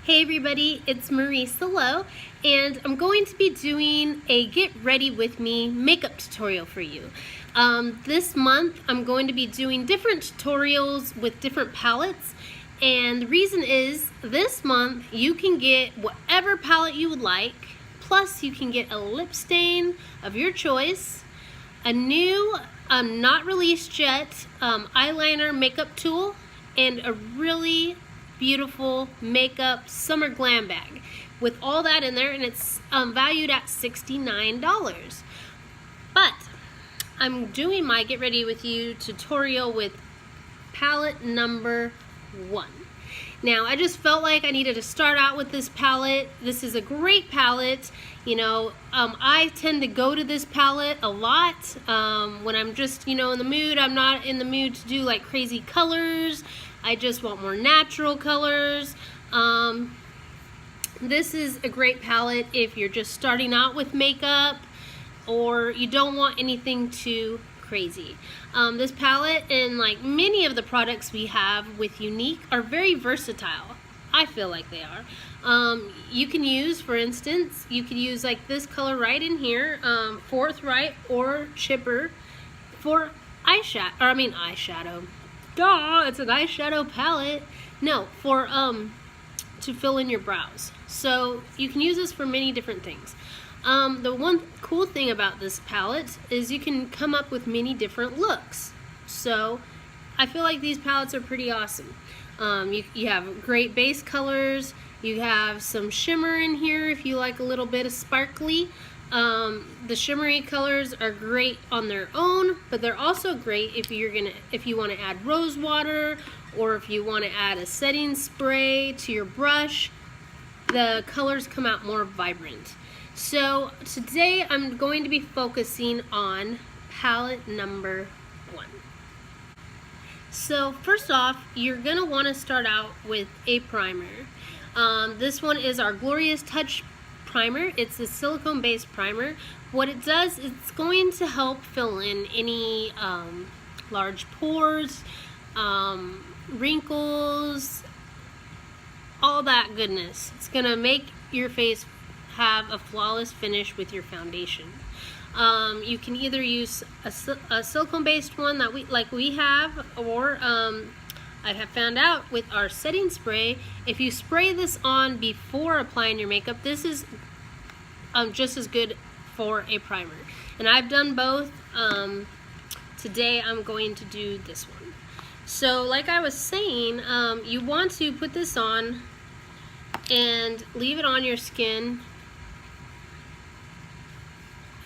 Hey everybody, it's Marisa Lowe, and I'm going to be doing a get ready with me makeup tutorial for you. This month I'm going to be doing different tutorials with different palettes, and the reason is this month you can get whatever palette you would like, plus you can get a lip stain of your choice, a new not released yet eyeliner makeup tool, and a really beautiful makeup summer glam bag with all that in there, and it's valued at $69. But I'm doing my get ready with you tutorial with palette number 1. Now I just felt like I needed to start out with this palette. This is a great palette. You know, I tend to go to this palette a lot when I'm just, in the mood. I'm not in the mood to do like crazy colors. I just want more natural colors. This is a great palette if you're just starting out with makeup or you don't want anything too crazy. This palette and like many of the products we have with Younique are very versatile. I feel like they are. You can use, for instance, you could use like this color right in here, Forthright or Chipper for eyeshadow. Duh, it's an eyeshadow palette. No, for to fill in your brows. So you can use this for many different things. The one cool thing about this palette is you can come up with many different looks. So I feel like these palettes are pretty awesome. You have great base colors. You have some shimmer in here if you like a little bit of sparkly. The shimmery colors are great on their own, but they're also great if you want to add rose water or if you want to add a setting spray to your brush. The colors come out more vibrant. So today I'm going to be focusing on palette number 1. So first off, you're going to want to start out with a primer. This one is our Glorious Touch primer. It's a silicone based primer. What it does, it's going to help fill in any large pores, wrinkles, all that goodness. It's gonna make your face have a flawless finish with your foundation. You can either use a silicone based one that we have, or I have found out with our setting spray, if you spray this on before applying your makeup, this is just as good for a primer. And I've done both. Today I'm going to do this one. So like I was saying, you want to put this on and leave it on your skin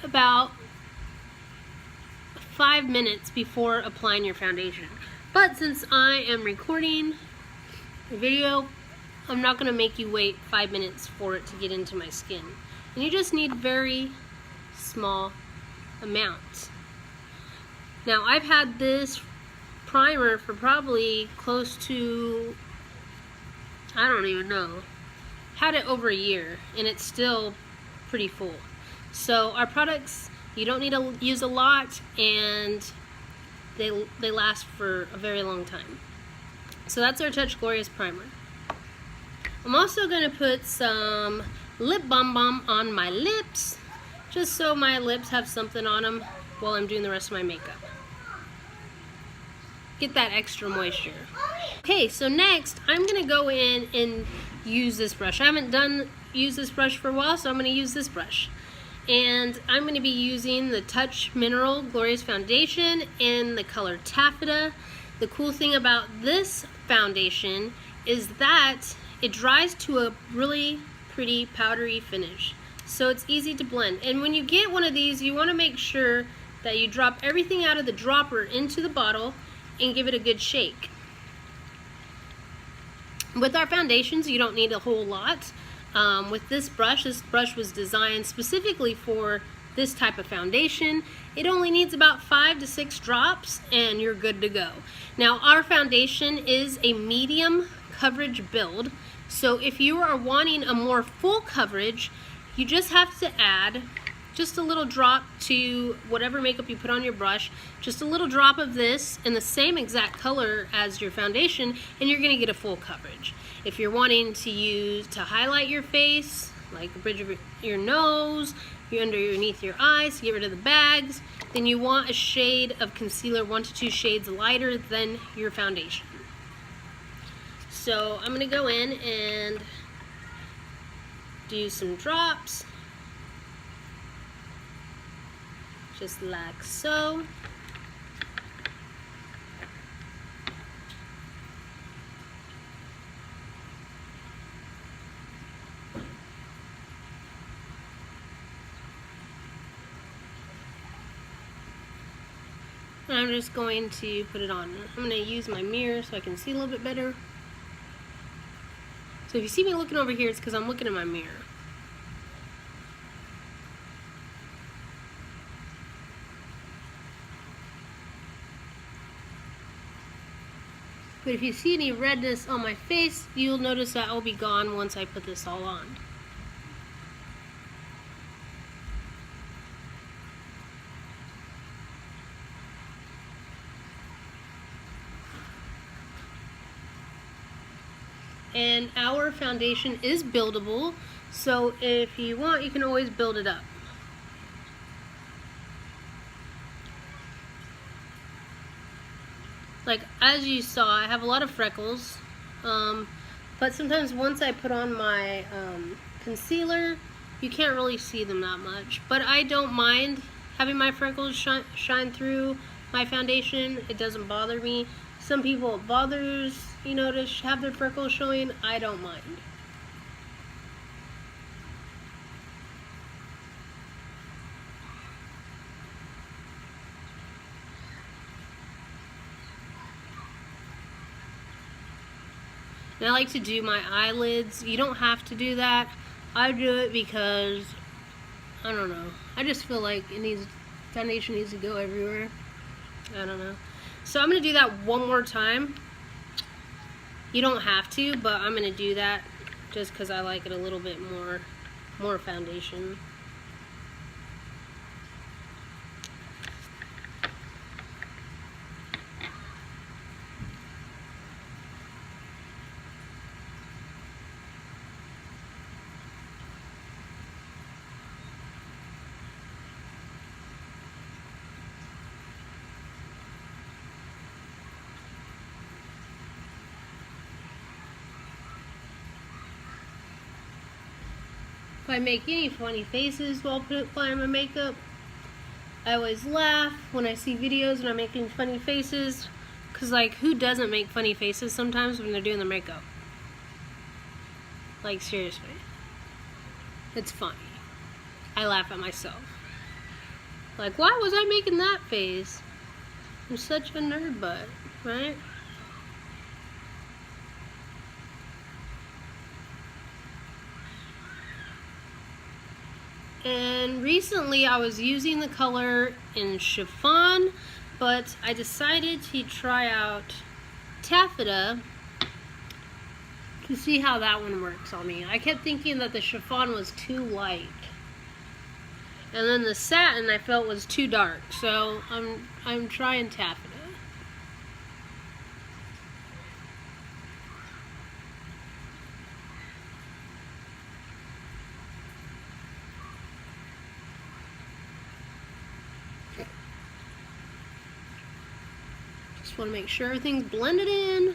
about 5 minutes before applying your foundation. But since I am recording a video, I'm not going to make you wait 5 minutes for it to get into my skin. And you just need very small amounts. Now I've had this primer for probably close to, I don't even know, had it over a year and it's still pretty full. So our products, you don't need to use a lot, and they last for a very long time. So that's our Touch Glorious primer. I'm also going to put some lip balm on my lips, just so my lips have something on them while I'm doing the rest of my makeup. Get that extra moisture. Okay, so next I'm going to go in and use this brush. I haven't used this brush for a while, so I'm going to use this brush. And I'm going to be using the Touch Mineral Glorious Foundation in the color Taffeta. The cool thing about this foundation is that it dries to a really pretty powdery finish. So it's easy to blend. And when you get one of these, you want to make sure that you drop everything out of the dropper into the bottle and give it a good shake. With our foundations, you don't need a whole lot. With this brush was designed specifically for this type of foundation. It only needs about 5 to 6 drops and you're good to go. Now our foundation is a medium coverage build, so if you are wanting a more full coverage, you just have to add just a little drop to whatever makeup you put on your brush, just a little drop of this in the same exact color as your foundation, and you're gonna get a full coverage. If you're wanting to use to highlight your face, like the bridge of your nose, underneath your eyes, to get rid of the bags, then you want a shade of concealer 1 to 2 shades lighter than your foundation. So I'm gonna go in and do some drops, just like so. And I'm just going to put it on. I'm going to use my mirror so I can see a little bit better. So if you see me looking over here, it's because I'm looking in my mirror. But if you see any redness on my face, you'll notice that will be gone once I put this all on. And our foundation is buildable, so if you want, you can always build it up. Like, as you saw, I have a lot of freckles, but sometimes once I put on my concealer, you can't really see them that much. But I don't mind having my freckles shine through my foundation. It doesn't bother me. Some people it bothers, you know, to have their freckles showing. I don't mind. And I like to do my eyelids. You don't have to do that. I do it because, I don't know, I just feel like foundation needs to go everywhere. I don't know. So I'm going to do that one more time. You don't have to, but I'm going to do that just because I like it a little bit more foundation. If I make any funny faces while applying my makeup, I always laugh when I see videos and I'm making funny faces, because like, who doesn't make funny faces sometimes when they're doing their makeup? Like, seriously. It's funny. I laugh at myself. Like, why was I making that face? I'm such a nerd butt, right? And recently I was using the color in Chiffon, but I decided to try out Taffeta to see how that one works on me. I kept thinking that the Chiffon was too light, and then the satin I felt was too dark, so I'm trying Taffeta. Just want to make sure everything's blended in.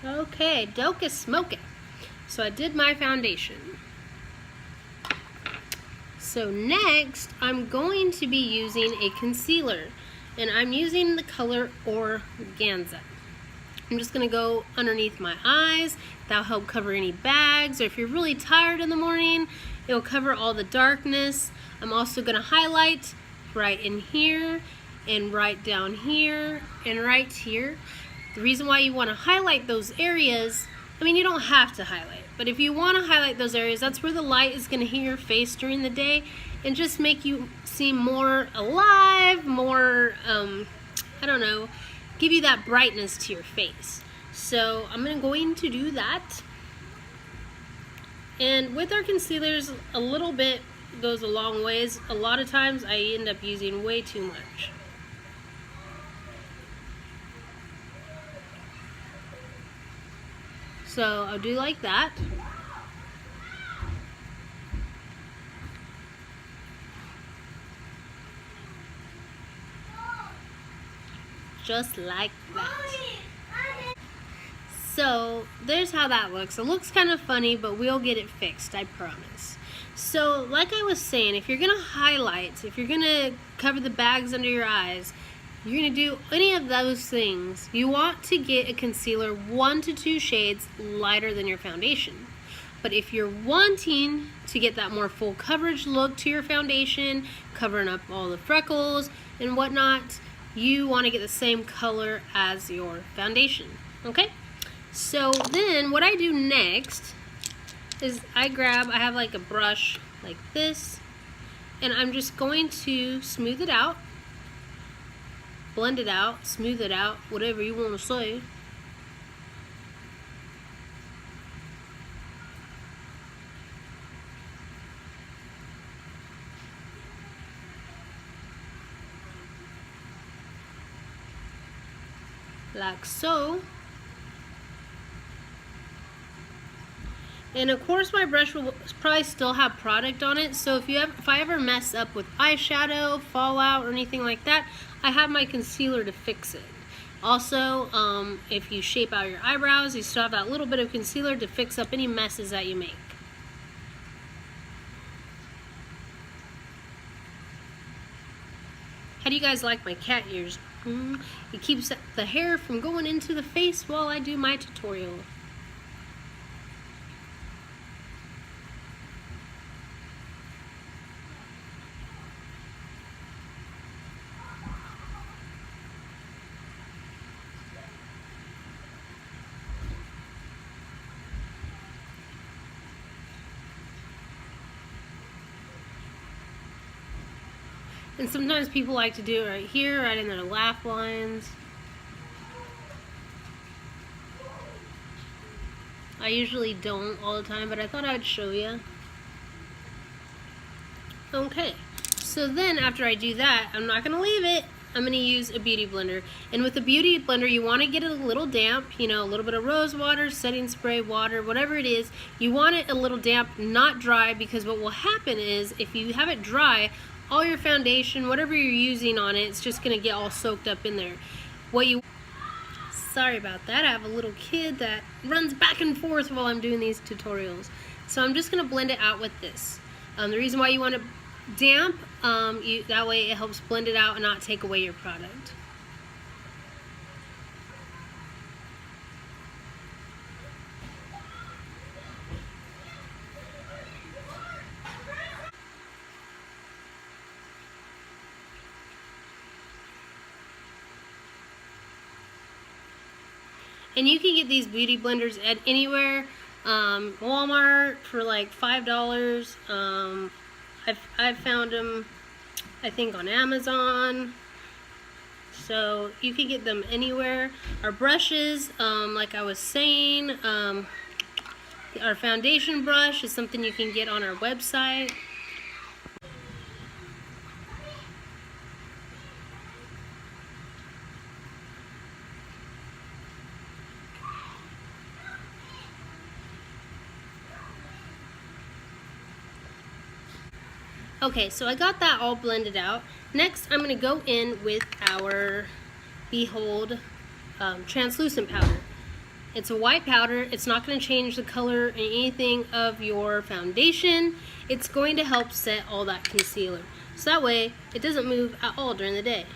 Okay, doke is smoking. So I did my foundation. So next, I'm going to be using a concealer, and I'm using the color Organza. I'm just going to go underneath my eyes. That'll help cover any bags, or if you're really tired in the morning, it'll cover all the darkness. I'm also going to highlight right in here, and right down here, and right here. The reason why you want to highlight those areas, I mean, you don't have to highlight, but if you want to highlight those areas, that's where the light is going to hit your face during the day and just make you seem more alive, more, I don't know, give you that brightness to your face. So I'm going to do that. And with our concealers, a little bit goes a long ways. A lot of times I end up using way too much. So I'll do like that. Just like that. So there's how that looks. It looks kind of funny, but we'll get it fixed, I promise. So like I was saying, if you're gonna highlight, if you're gonna cover the bags under your eyes, you're gonna do any of those things, you want to get a concealer 1 to 2 shades lighter than your foundation. But if you're wanting to get that more full coverage look to your foundation, covering up all the freckles and whatnot, you want to get the same color as your foundation. Okay? So then what I do next is I have like a brush like this, and I'm just going to smooth it out, blend it out, smooth it out, whatever you want to say. Like so. And of course my brush will probably still have product on it, so if I ever mess up with eyeshadow, fallout, or anything like that, I have my concealer to fix it. Also, if you shape out your eyebrows, you still have that little bit of concealer to fix up any messes that you make. How do you guys like my cat ears? It keeps the hair from going into the face while I do my tutorial. And sometimes people like to do it right here, right in their laugh lines. I usually don't all the time, but I thought I'd show you. Okay, so then after I do that, I'm not gonna leave it. I'm gonna use a beauty blender. And with a beauty blender, you wanna get it a little damp, you know, a little bit of rose water, setting spray water, whatever it is. You want it a little damp, not dry, because what will happen is if you have it dry, all your foundation, whatever you're using on it, it's just gonna get all soaked up in there. Sorry about that, I have a little kid that runs back and forth while I'm doing these tutorials. So I'm just gonna blend it out with this. The reason why you want it damp, that way it helps blend it out and not take away your product. And you can get these beauty blenders at anywhere. Walmart for like $5. I've found them, I think, on Amazon. So you can get them anywhere. Our brushes, like I was saying, our foundation brush is something you can get on our website. Okay, so I got that all blended out. Next, I'm going to go in with our Behold translucent powder. It's a white powder. It's not going to change the color or anything of your foundation. It's going to help set all that concealer. So that way, it doesn't move at all during the day.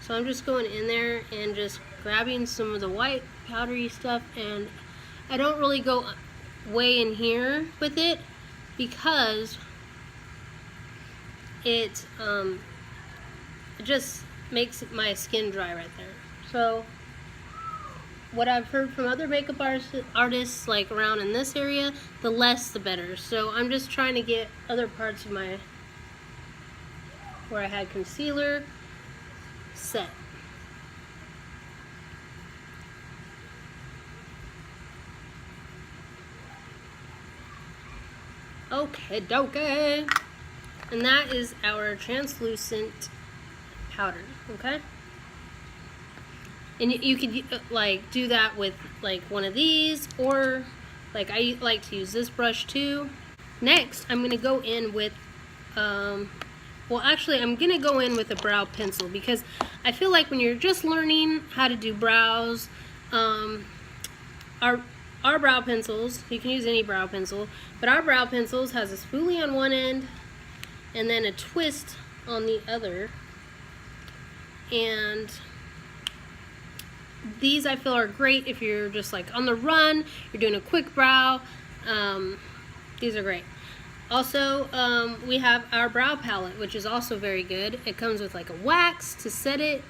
So I'm just going in there and just grabbing some of the white powdery stuff, and I don't really go way in here with it because it just makes my skin dry right there. So what I've heard from other makeup artists like around in this area, the less the better. So I'm just trying to get other parts of my where I had concealer set. Okay, dokie. And that is our translucent powder, okay? And you could like do that with like one of these, or like I like to use this brush too. Next, I'm gonna go in with, well actually I'm gonna go in with a brow pencil, because I feel like when you're just learning how to do brows, our brow pencils, you can use any brow pencil, but our brow pencils has a spoolie on one end and then a twist on the other. And these I feel are great if you're just like on the run, you're doing a quick brow. These are great. Also, we have our brow palette, which is also very good. It comes with like a wax to set it.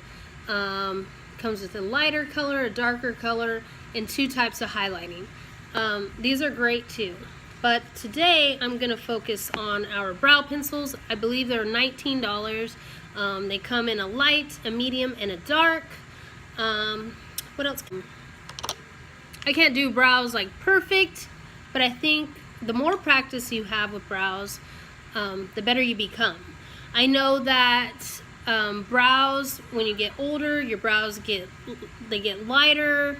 Comes with a lighter color, a darker color, and 2 types of highlighting. These are great too. But today I'm going to focus on our brow pencils. I believe they're $19. They come in a light, a medium, and a dark. What else? I can't do brows like perfect, but I think the more practice you have with brows, the better you become. I know that brows, when you get older, your brows get lighter.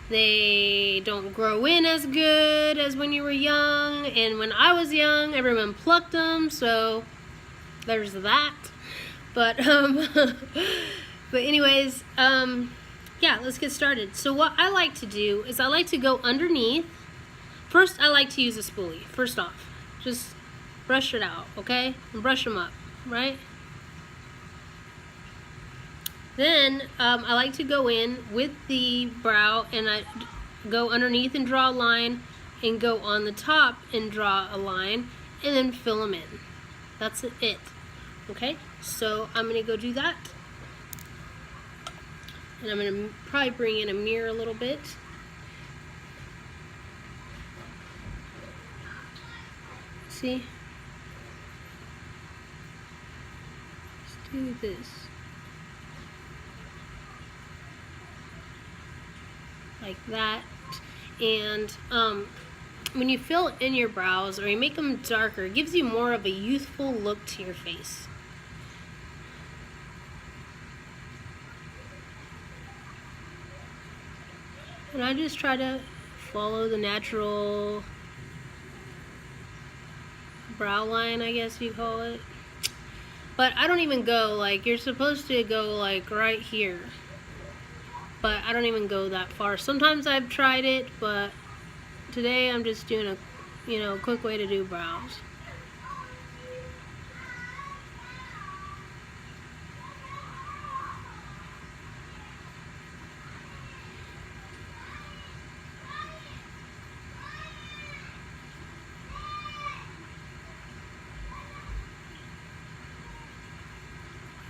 They don't grow in as good as when you were young, and when I was young, everyone plucked them, so there's that. But but anyways, yeah, let's get started. So what I like to do is I like to go underneath. First, I like to use a spoolie. First off, just brush it out, okay? And brush them up, right? Then I like to go in with the brow, and I go underneath and draw a line, and go on the top and draw a line, and then fill them in. That's it. Okay, so I'm gonna go do that. And I'm gonna probably bring in a mirror a little bit. See? Let's do this. Like that. And when you fill in your brows or you make them darker, it gives you more of a youthful look to your face. And I just try to follow the natural brow line, I guess you call it. But I don't even go, like, you're supposed to go like right here. But I don't even go that far. Sometimes I've tried it, but today I'm just doing a quick way to do brows.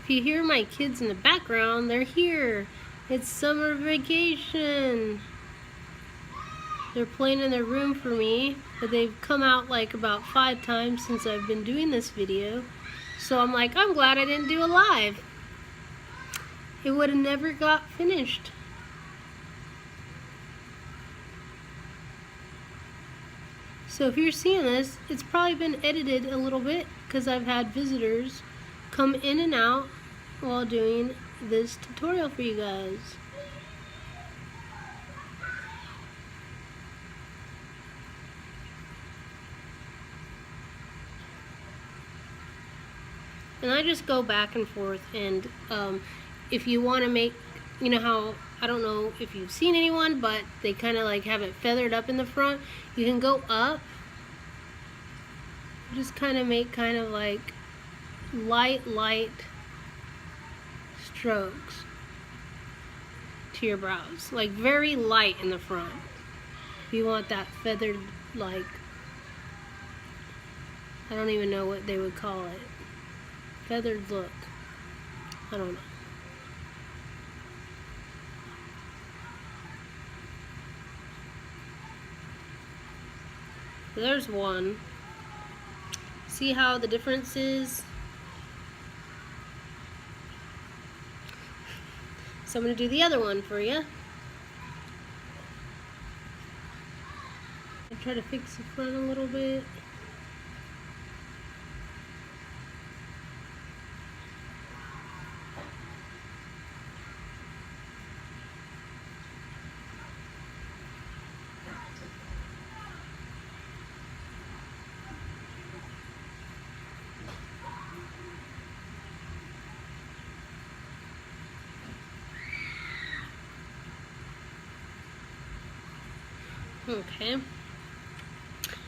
If you hear my kids in the background, they're here. It's summer vacation. They're playing in their room for me, but they've come out like about 5 times since I've been doing this video. So I'm like, I'm glad I didn't do a live. It would have never got finished. So if you're seeing this, it's probably been edited a little bit because I've had visitors come in and out while doing this tutorial for you guys. And I just go back and forth, and if you want to make, you know how, I don't know if you've seen anyone, but they kind of like have it feathered up in the front, you can go up, just kind of make kind of like light strokes to your brows, like very light in the front. If you want that feathered, like, I don't even know what they would call it, feathered look. I don't know. There's one. See how the difference is? So I'm going to do the other one for you. I try to fix the front a little bit. Okay.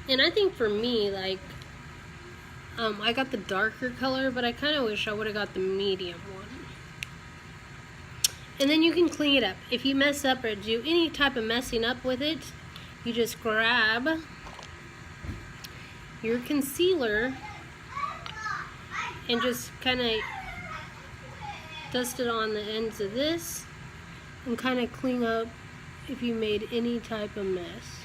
And I think for me, like, I got the darker color, but I kind of wish I would have got the medium one. And then you can clean it up. If you mess up or do any type of messing up with it, you just grab your concealer and just kind of dust it on the ends of this and kind of clean up if you made any type of mess.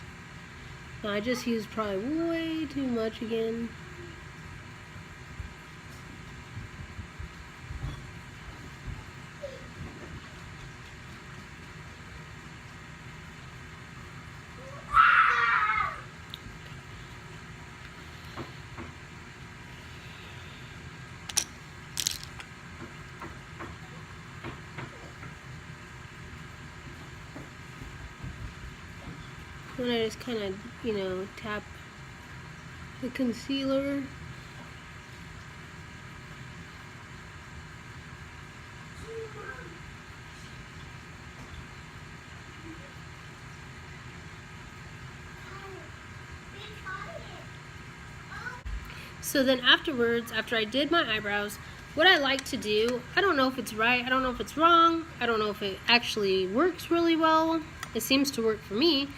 Now I just used probably way too much again. And I just kind of, you know, tap the concealer. So then afterwards, after I did my eyebrows, what I like to do, I don't know if it's right, I don't know if it's wrong, I don't know if it actually works really well. It seems to work for me.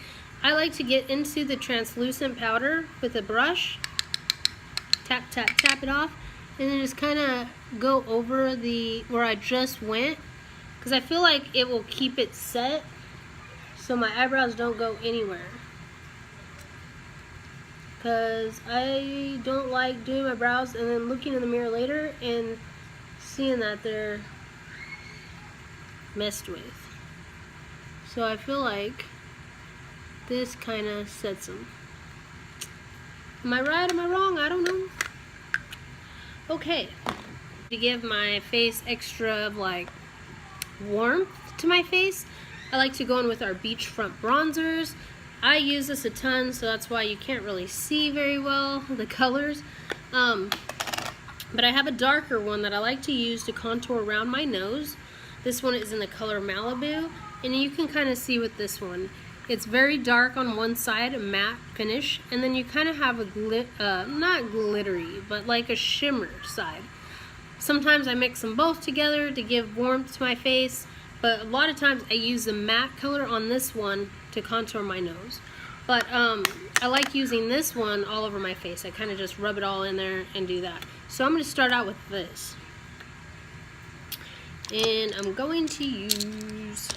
I like to get into the translucent powder with a brush, tap, tap, tap it off, and then just kind of go over the, where I just went, because I feel like it will keep it set so my eyebrows don't go anywhere. Because I don't like doing my brows and then looking in the mirror later and seeing that they're messed with. So I feel like this kind of sets them. Am I right? Am I wrong? I don't know. Okay. To give my face extra like warmth to my face, I like to go in with our beachfront bronzers. I use this a ton, so that's why you can't really see very well the colors. But I have a darker one that I like to use to contour around my nose. This one is in the color Malibu, and you can kind of see with this one. It's very dark on one side, a matte finish, and then you kind of have a not glittery, but like a shimmer side. Sometimes I mix them both together to give warmth to my face, but a lot of times I use the matte color on this one to contour my nose. But I like using this one all over my face. I kind of just rub it all in there and do that. So I'm going to start out with this. And I'm going to use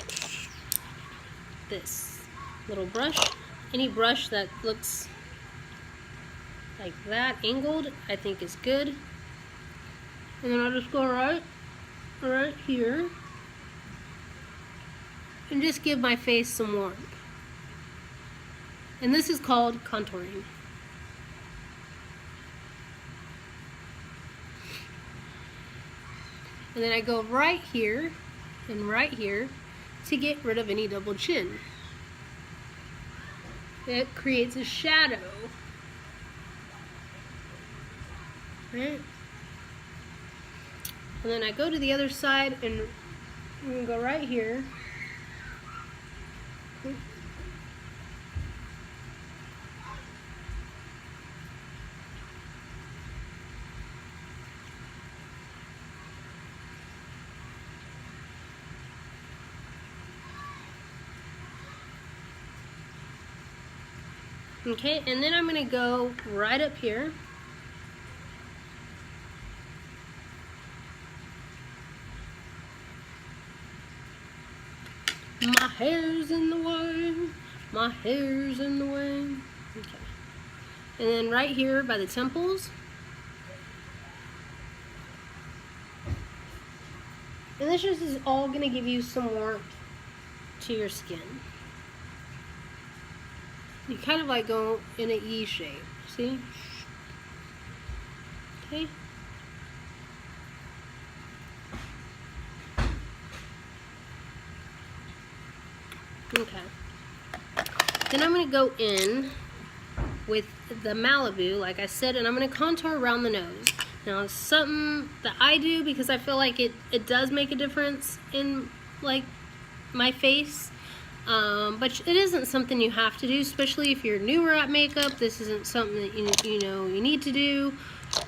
this little brush. Any brush that looks like that angled, I think is good. And then I'll just go right here and just give my face some warmth. And this is called contouring. And then I go right here and right here to get rid of any double chin. It creates a shadow. Right? And then I go to the other side and I'm going to go right here. Okay, and then I'm going to go right up here. My hair's in the way. My hair's in the way. Okay. And then right here by the temples. And this just is all going to give you some warmth to your skin. You kind of like go in an E shape, see? Okay. Okay. Then I'm going to go in with the Malibu, like I said, and I'm going to contour around the nose. Now, it's something that I do because I feel like it does make a difference in, like, my face. But it isn't something you have to do, especially if you're newer at makeup. This isn't something that you need to do.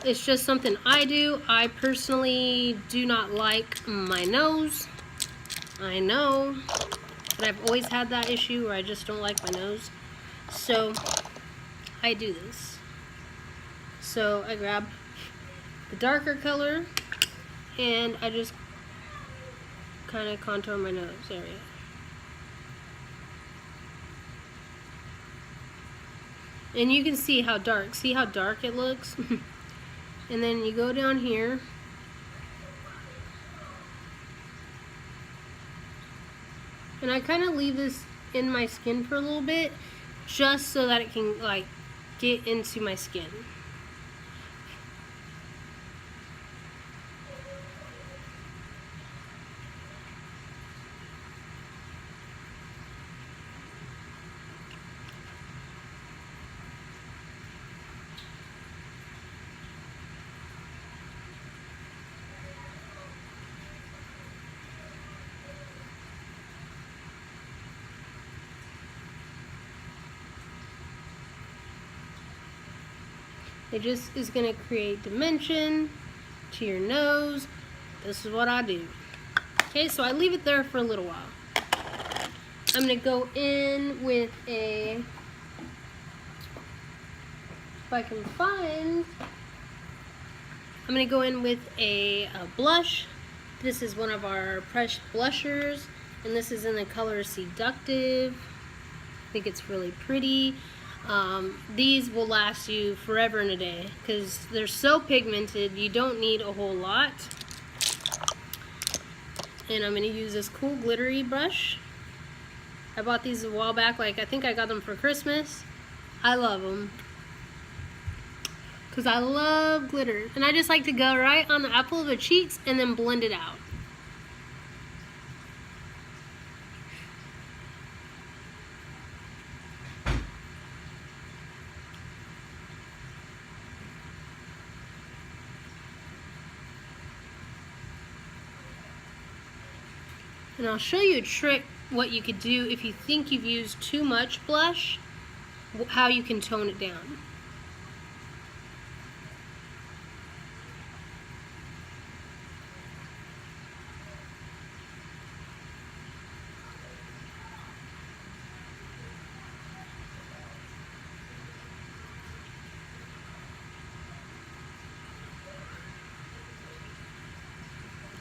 It's just something I do. I personally do not like my nose. I know, but I've always had that issue where I just don't like my nose. So I do this. So I grab the darker color and I just kind of contour my nose area. And you can see how dark it looks? And then you go down here. And I kind of leave this in my skin for a little bit, just so that it can like get into my skin. It just is going to create dimension to your nose. This is what I do. Okay, so I leave it there for a little while. I'm going to go in with a, if I can find, I'm going to go in with a blush. This is one of our Fresh blushers, and this is in the color Seductive. I think it's really pretty. These will last you forever and a day because they're so pigmented. You don't need a whole lot. And I'm going to use this cool glittery brush. I bought these a while back. Like, I think I got them for Christmas. I love them because I love glitter, and I just like to go right on the apple of the cheeks and then blend it out. And I'll show you a trick, what you could do if you think you've used too much blush, how you can tone it down.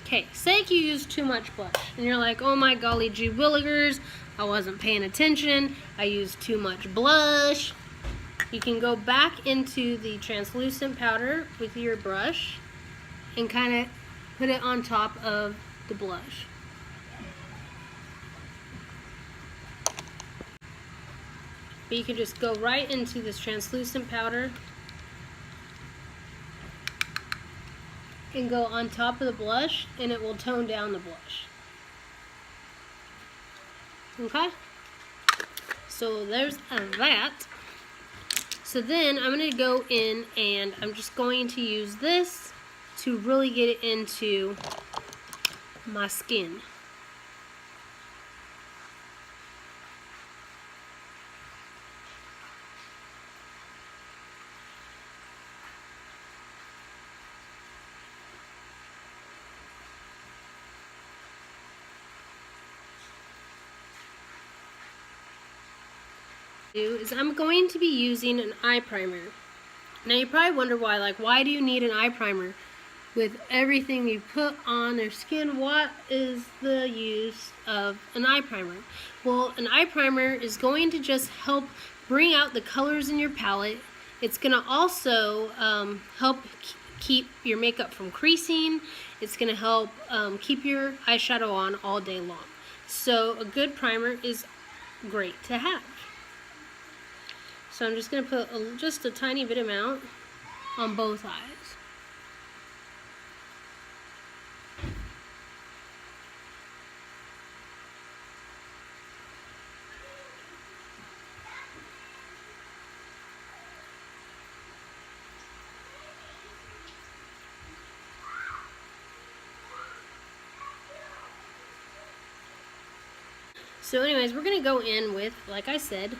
Okay, say you use too much blush and you're like, oh my golly gee willikers, I wasn't paying attention, I used too much blush. You can go back into the translucent powder with your brush and kind of put it on top of the blush. But you can just go right into this translucent powder and go on top of the blush, and it will tone down the blush. Okay? So there's that. So then I'm going to go in and I'm just going to use this to really get it into my skin. Is I'm going to be using an eye primer. Now you probably wonder why do you need an eye primer? With everything you put on their skin, what is the use of an eye primer? Well, an eye primer is going to just help bring out the colors in your palette. It's going to also help keep your makeup from creasing. It's going to help keep your eyeshadow on all day long. So a good primer is great to have. So I'm just going to put just a tiny bit amount on both eyes. So anyways, we're going to go in with, like I said,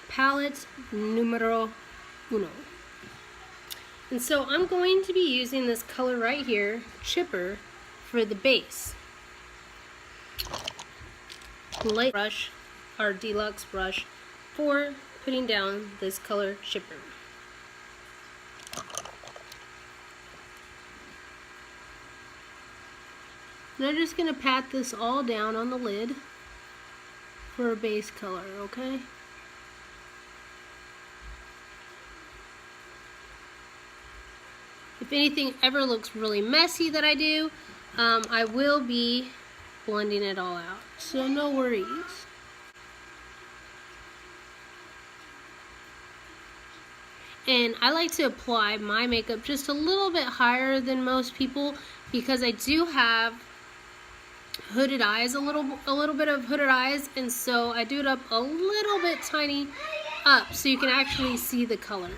palette numero uno. And so I'm going to be using this color right here, Chipper, for the base. Light brush, our deluxe brush, for putting down this color Chipper. And I'm just going to pat this all down on the lid for a base color, okay? If anything ever looks really messy that I do, I will be blending it all out, so no worries. And I like to apply my makeup just a little bit higher than most people because I do have hooded eyes, a little bit of hooded eyes, and so I do it up a little bit tiny up so you can actually see the color.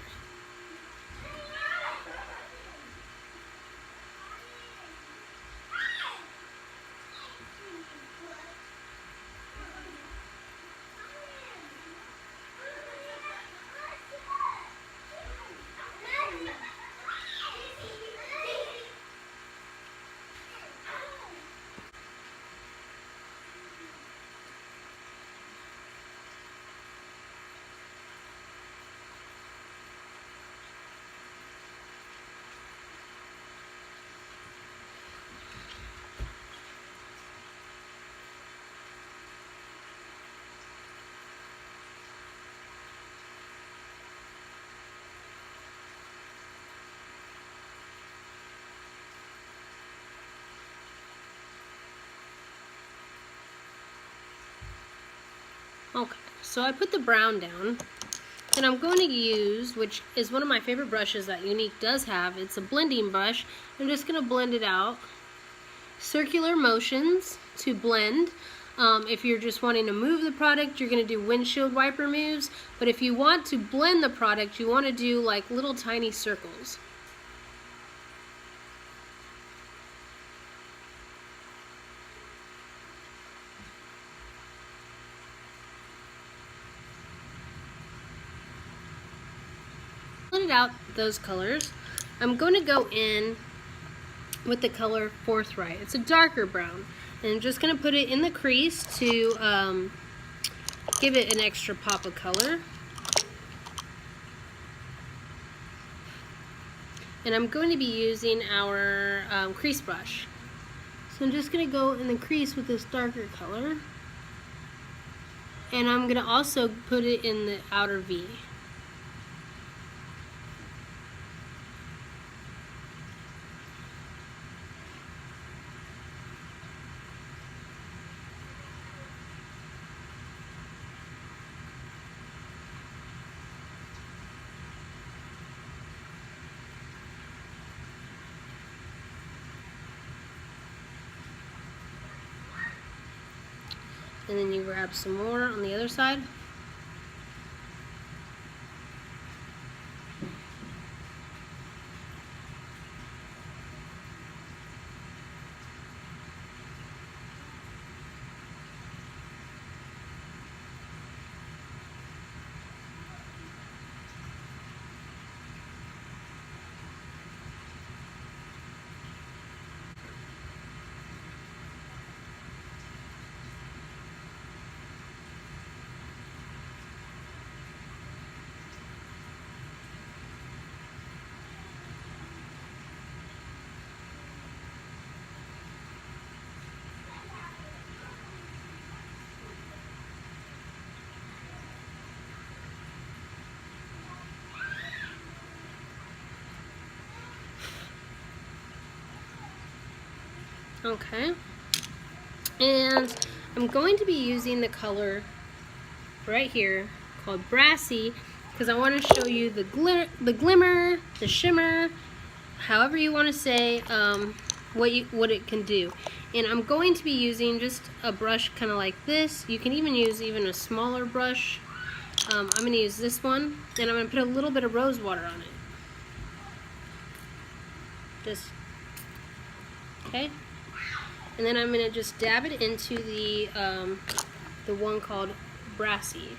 Okay, so I put the brown down, and I'm going to use, which is one of my favorite brushes that Younique does have, it's a blending brush. I'm just going to blend it out. Circular motions to blend. If you're just wanting to move the product, you're going to do windshield wiper moves, but if you want to blend the product, you want to do like little tiny circles. Blended out those colors. I'm going to go in with the color Forthright. It's a darker brown, and I'm just going to put it in the crease to give it an extra pop of color. And I'm going to be using our crease brush. So I'm just going to go in the crease with this darker color, and I'm going to also put it in the outer V. And then you grab some more on the other side. Okay, and I'm going to be using the color right here called Brassy because I want to show you the glimmer, the shimmer, however you want to say what it can do. And I'm going to be using just a brush kind of like this. You can even use a smaller brush. I'm going to use this one, and I'm going to put a little bit of rose water on it. Just, okay. And then I'm going to just dab it into the the one called Brassy.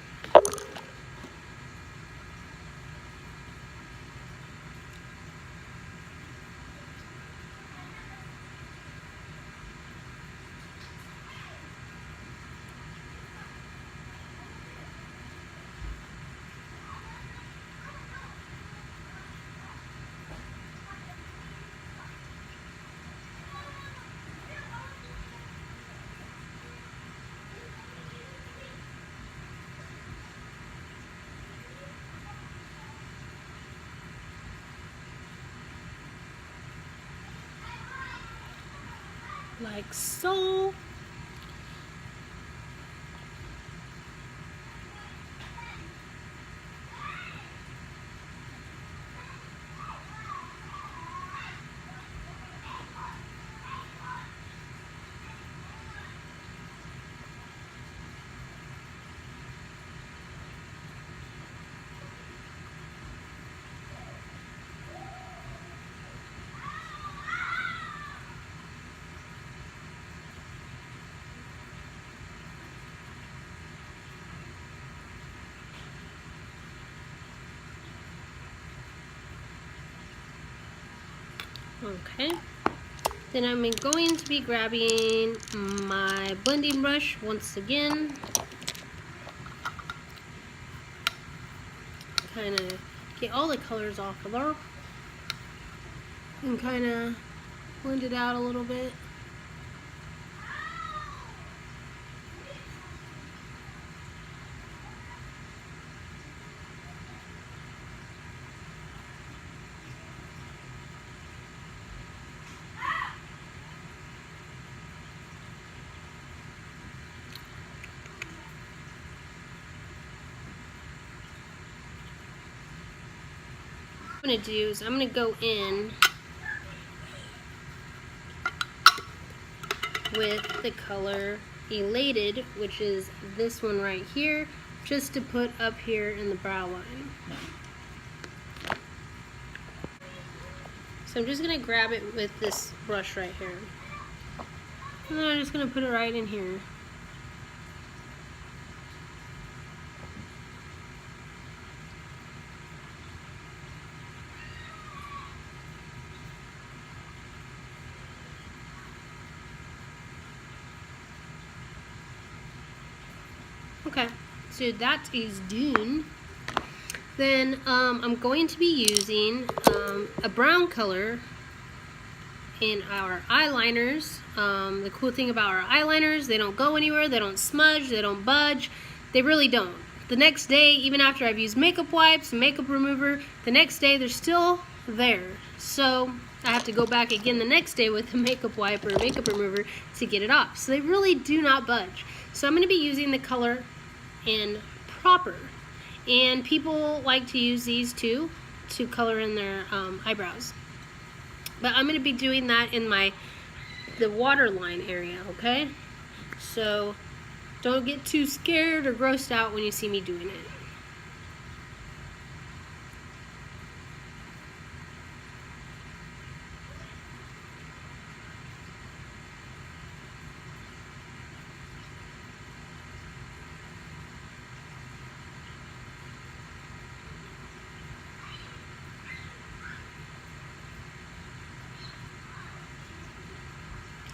Like so. Okay, then I'm going to be grabbing my blending brush once again. Kind of get all the colors off of her and kind of blend it out a little bit. What I'm going to do is I'm going to go in with the color Elated, which is this one right here, just to put up here in the brow line. So I'm just going to grab it with this brush right here. And then I'm just going to put it right in here. Okay, so that is done. Then I'm going to be using a brown color in our eyeliners. The cool thing about our eyeliners, they don't go anywhere, they don't smudge, they don't budge. They really don't. The next day, even after I've used makeup wipes and makeup remover, the next day they're still there. So I have to go back again the next day with a makeup wipe or a makeup remover to get it off. So they really do not budge. So I'm going to be using the color in Proper. And people like to use these too to color in their eyebrows. But I'm going to be doing that in the waterline area, okay? So don't get too scared or grossed out when you see me doing it.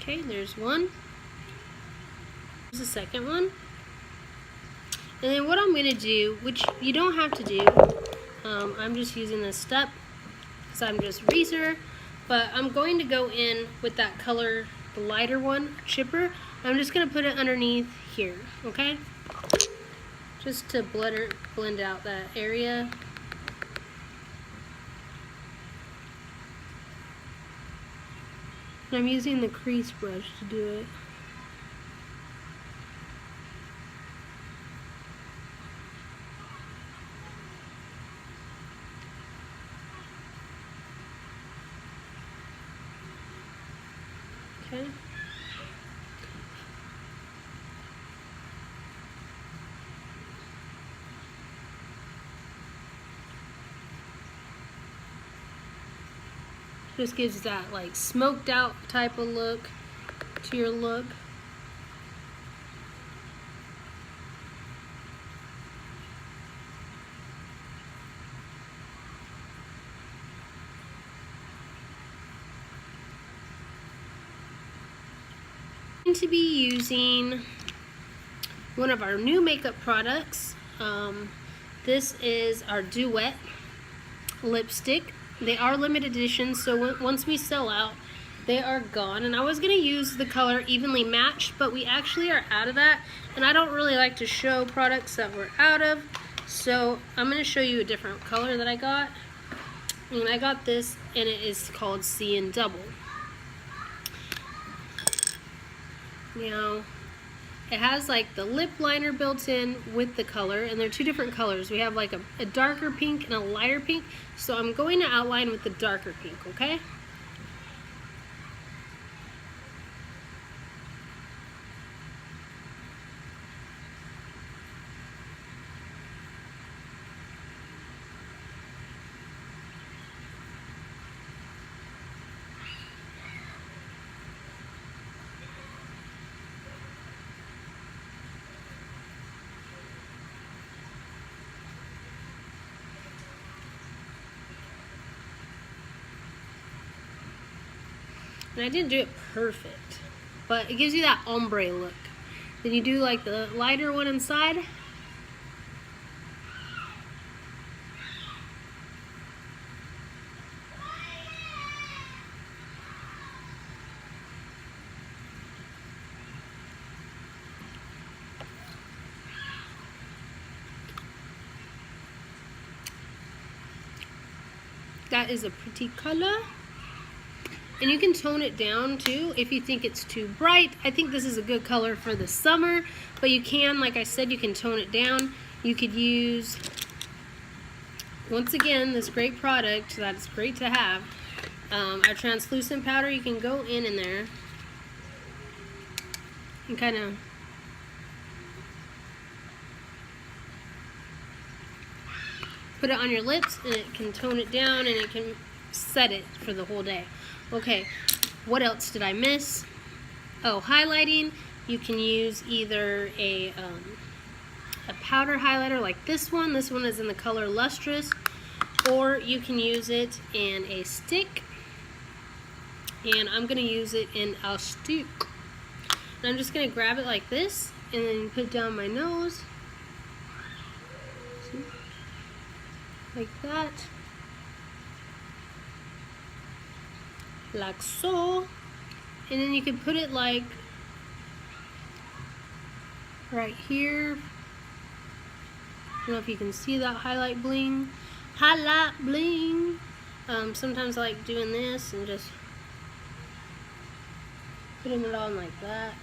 Okay, there's one. There's the second one. And then what I'm going to do, which you don't have to do, I'm just using this step because I'm just Reeser, but I'm going to go in with that color, the lighter one, Chipper. I'm just going to put it underneath here, okay? Just to blend out that area. I'm using the crease brush to do it. Okay. Just gives that like smoked out type of look to your look. To be using one of our new makeup products. This is our Duet lipstick. They are limited edition, so once we sell out, they are gone. And I was going to use the color Evenly Matched, but we actually are out of that, and I don't really like to show products that we're out of, so I'm going to show you a different color that I got. And I got this, and it is called C and Double. Now, it has like the lip liner built in with the color, and they're two different colors. We have like a darker pink and a lighter pink, so I'm going to outline with the darker pink, okay? And I didn't do it perfect, but it gives you that ombre look. Then you do like the lighter one inside. That is a pretty color. And you can tone it down too if you think it's too bright. I think this is a good color for the summer, but you can, like I said, you can tone it down. You could use, once again, this great product that's great to have, our translucent powder. You can go in there and kind of put it on your lips, and it can tone it down, and it can set it for the whole day. Okay, what else did I miss? Oh, highlighting. You can use either a powder highlighter like this one. This one is in the color Lustrous, or you can use it in a stick, and I'm gonna use it in a stick. And I'm just gonna grab it like this, and then put it down my nose, see? Like that. Like so, and then you can put it like right here. I don't know if you can see that highlight bling. Highlight bling. Sometimes I like doing this and just putting it on like that.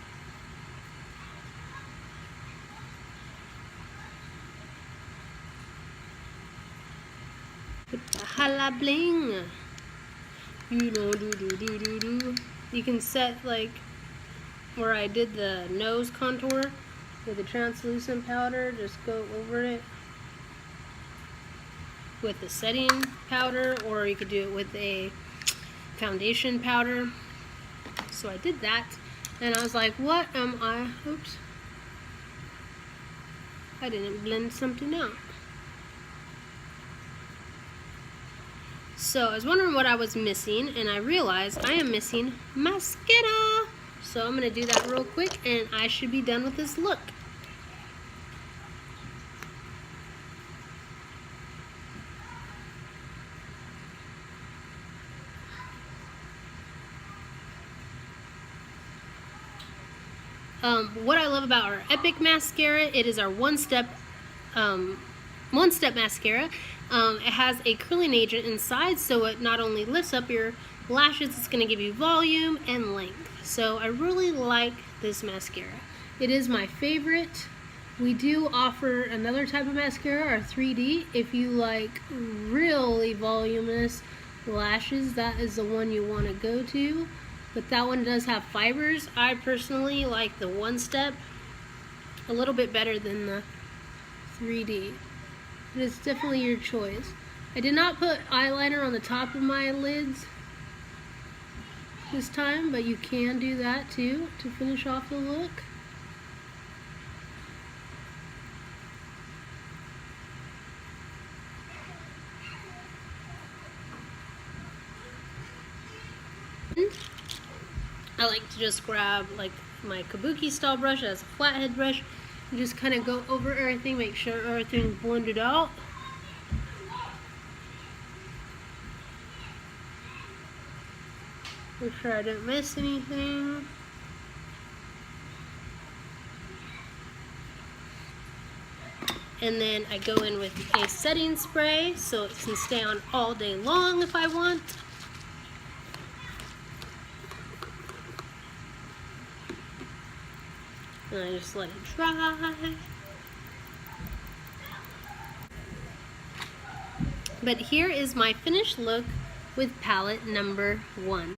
Put the highlight bling. You know, do. You can set like where I did the nose contour with the translucent powder. Just go over it with the setting powder, or you could do it with a foundation powder. So I did that, and I was like, what am I? Oops. I didn't blend something out. So I was wondering what I was missing, and I realized I am missing mascara. So I'm going to do that real quick, and I should be done with this look. What I love about our Epic mascara, it is our one-step mascara. It has a curling agent inside, so it not only lifts up your lashes, it's going to give you volume and length. So I really like this mascara. It is my favorite. We do offer another type of mascara, our 3D. If you like really voluminous lashes, that is the one you want to go to. But that one does have fibers. I personally like the one step a little bit better than the 3D. But it's definitely your choice. I did not put eyeliner on the top of my lids this time, but you can do that too to finish off the look. I like to just grab like my kabuki style brush. That's a flathead brush. And just kind of go over everything, make sure everything's blended out. Make sure I don't miss anything. And then I go in with a setting spray so it can stay on all day long if I want. And I just let it dry. But here is my finished look with palette number 1.